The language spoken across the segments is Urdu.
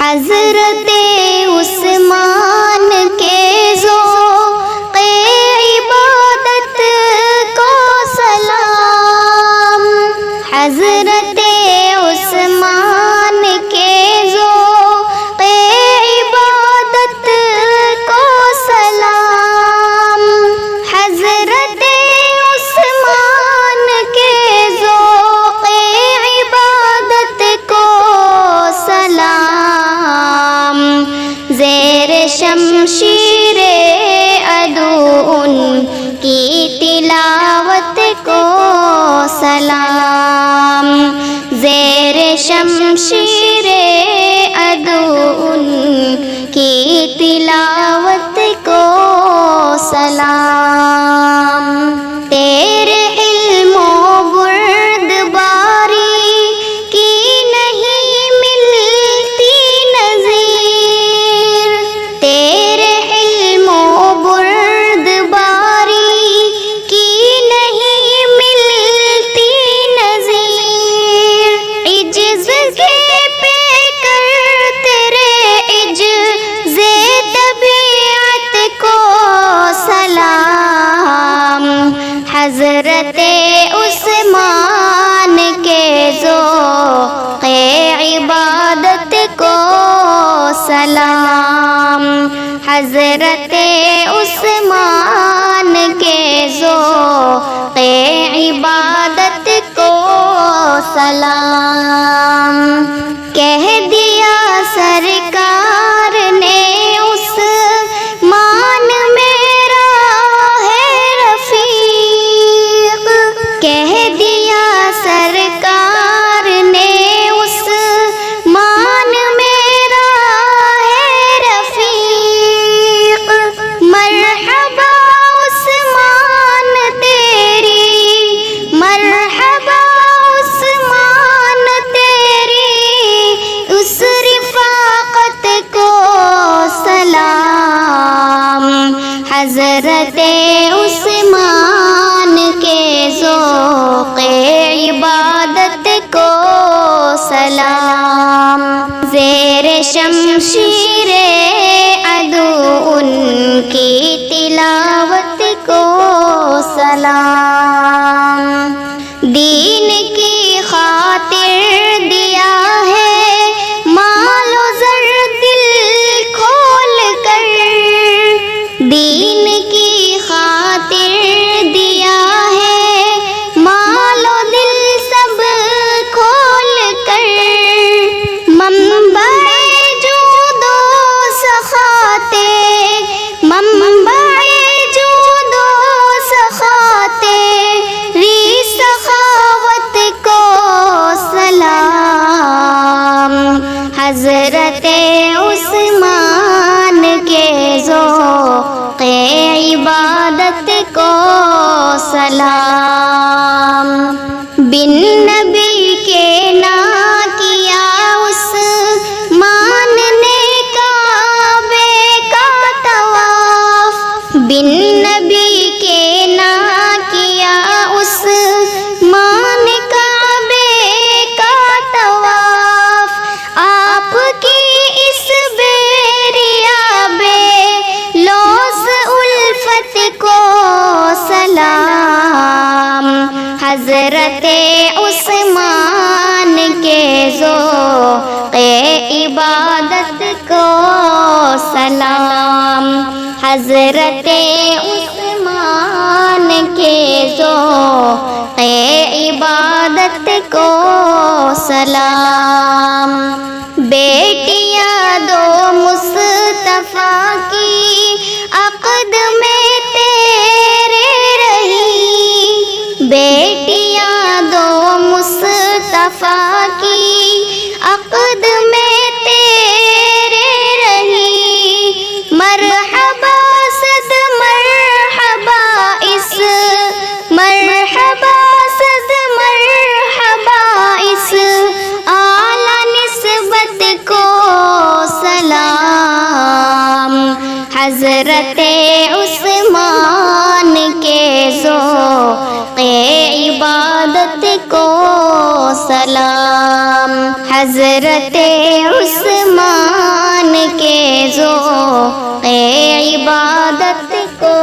حضرت عثمان کے ذوق عبادت کو سلام، حضرت عثمان کے ذوق عبادت کو سلام، حضرت عثمان کے ذوق عبادت کو سلام، زیر شمشیر عدو ان کی تلاوت کو سلام، زیر شمشیر عدو ان کی تلاوت کو سلام، تیرے علم و بردباری کی نہیں ملتی نظیر، تیرے علم و بردباری کی نہیں ملتی نظیر، عجز کے پہ کر تیرے عجز طبیعت کو سلام، حضرت عثمان کے ذوق عبادت کو سلام، حضرت عثمان کے ذوق عبادت کو سلام، کہہ دیا سرکار نے عثمان میرا ہے رفیق، کہہ دیا سرکار نے عثمان میرا ہے رفیق، مرحبا عثمان تیری، مرحبا عثمان تیری اس رفاقت کو سلام، حضرت عثمان کے ذوق عبادت کو سلام، زیر شمشیر عدو ان کی تلاوت کو سلام، دین کی خاطر دیا ہے مال و زر دل کھول کر، دین کی خاطر دیا ہے مال و دل سب کھول کر، منبع جود و سخاتے، منبع جود و سخاتے ری سخاوت کو سلام، حضرت عثمان کے ذوق عبادت کو سلام، بن نبی کے نہ کیا عثمان نے کعبے کا طواف، بن نبی کے نہ کیا عثمان کعبے کا طواف، آپ کی اس بیریا بے لوز الفت کو سلام، حضرت عثمان کے ذوق عبادت کو سلام، حضرت عثمان کے ذوق عبادت کو سلام، بیٹیاں دو مصطفیٰ کی عقد میں تیرے رہی، بیٹیاں دو مصطفیٰ کی عقد میں تیرے رہی، مرحبا صد مرحبا اس، مرحبا صد مرحبا اس اعلیٰ نسبت کو سلام، حضرت عثمان کے ذوق عبادت کو سلام، حضرت عثمان ذوق عبادت کو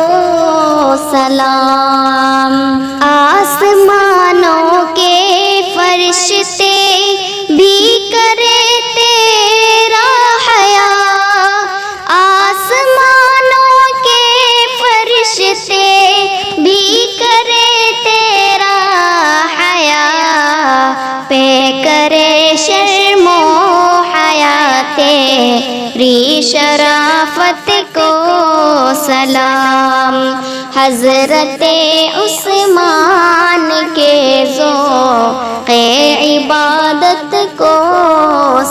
سلام. آسمانوں کے فرشتے بھی کرے تیرا حیا، آسمانوں کے فرشتے بھی کرے تیرا حیا، پہ کرے شرم و حیا تیری شرافت کو سلام. حضرت عثمان کے ذوق عبادت کو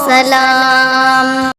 سلام.